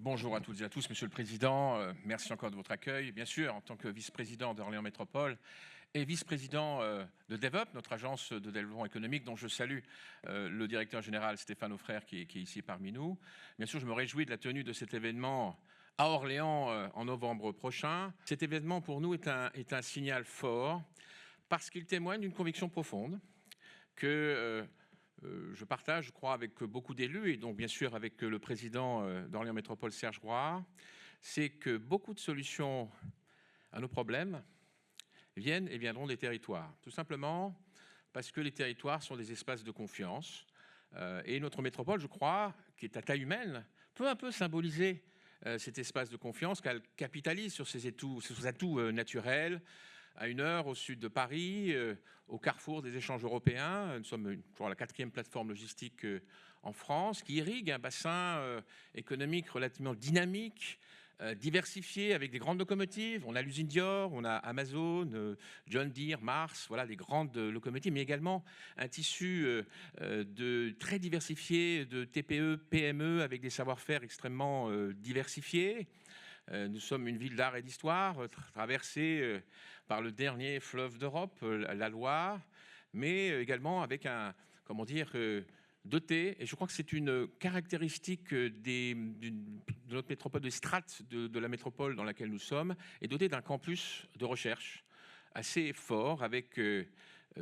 Bonjour à toutes et à tous, Monsieur le Président. Merci encore de votre accueil. Bien sûr, en tant que vice-président d'Orléans Métropole et vice-président de DevUp, notre agence de développement économique, dont je salue le directeur général Stéphane Auffrère qui est ici parmi nous. Bien sûr, je me réjouis de la tenue de cet événement à Orléans en novembre prochain. Cet événement, pour nous, est un signal fort parce qu'il témoigne d'une conviction profonde que je partage, je crois, avec beaucoup d'élus et donc bien sûr avec le président d'Orléans Métropole, Serge Grouard, c'est que beaucoup de solutions à nos problèmes viennent et viendront des territoires. Tout simplement parce que les territoires sont des espaces de confiance. Et notre métropole, je crois, qui est à taille humaine, peut un peu symboliser cet espace de confiance qu'elle capitalise sur ses atouts naturels, à 1 heure au sud de Paris, au carrefour des échanges européens. Nous sommes la 4e plateforme logistique en France, qui irrigue un bassin économique relativement dynamique, diversifié, avec des grandes locomotives. On a l'usine Dior, on a Amazon, John Deere, Mars, voilà des grandes locomotives, mais également un tissu très diversifié de TPE, PME, avec des savoir-faire extrêmement diversifiés. Nous sommes une ville d'art et d'histoire, traversée par le dernier fleuve d'Europe, la Loire, mais également avec doté, et je crois que c'est une caractéristique de notre métropole, des strates de la métropole dans laquelle nous sommes, est doté d'un campus de recherche assez fort, avec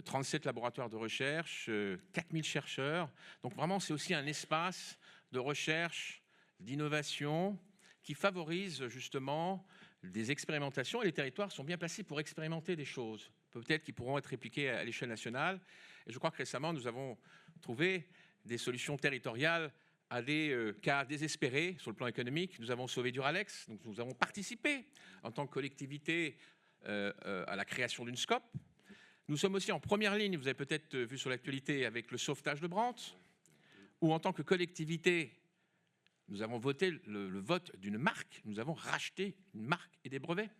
37 laboratoires de recherche, 4000 chercheurs. Donc vraiment, c'est aussi un espace de recherche, d'innovation, qui favorise justement des expérimentations, et les territoires sont bien placés pour expérimenter des choses, peut-être qui pourront être répliquées à l'échelle nationale. Et je crois que récemment, nous avons trouvé des solutions territoriales à des cas désespérés sur le plan économique. Nous avons sauvé Duralex, donc nous avons participé en tant que collectivité à la création d'une SCOP. Nous sommes aussi en première ligne, vous avez peut-être vu sur l'actualité, avec le sauvetage de Brandt, ou en tant que collectivité, nous avons voté le vote d'une marque, nous avons racheté une marque et des brevets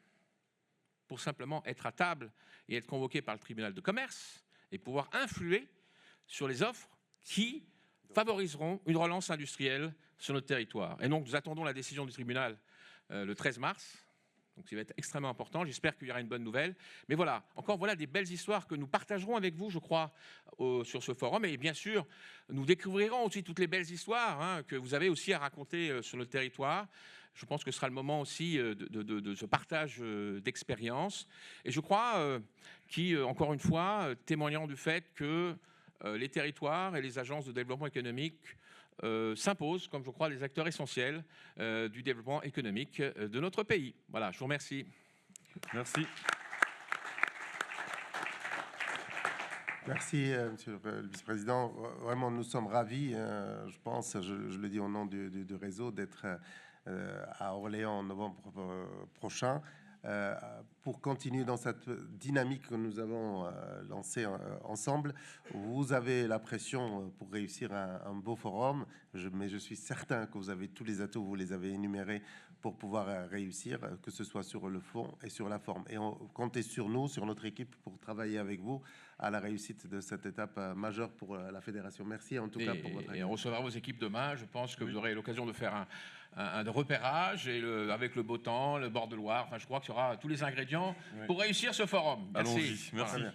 pour simplement être à table et être convoqué par le tribunal de commerce et pouvoir influer sur les offres qui favoriseront une relance industrielle sur notre territoire. Et donc nous attendons la décision du tribunal le 13 mars. Donc ça va être extrêmement important. J'espère qu'il y aura une bonne nouvelle. Mais voilà, voilà des belles histoires que nous partagerons avec vous, je crois, sur ce forum. Et bien sûr, nous découvrirons aussi toutes les belles histoires que vous avez aussi à raconter sur le territoire. Je pense que ce sera le moment aussi de ce partage d'expériences. Et je crois encore une fois, témoignant du fait que les territoires et les agences de développement économique s'imposent, comme je crois, les acteurs essentiels du développement économique de notre pays. Voilà, je vous remercie. Merci. Merci, Monsieur le Vice-président. Vraiment, nous sommes ravis, je pense, je le dis au nom du réseau, d'être à Orléans en novembre prochain. Pour continuer dans cette dynamique que nous avons lancée ensemble, vous avez la pression pour réussir un beau forum, mais je suis certain que vous avez tous les atouts, vous les avez énumérés pour pouvoir réussir, que ce soit sur le fond et sur la forme. Et comptez sur nous, sur notre équipe, pour travailler avec vous à la réussite de cette étape majeure pour la fédération. Merci en tout cas pour votre accueil. Et on recevra vos équipes demain. Je pense que vous aurez l'occasion de faire un repérage et avec le beau temps, le bord de Loire. Enfin, je crois qu'il y aura tous les ingrédients pour réussir ce forum. Merci. Allons-y. Merci. Voilà.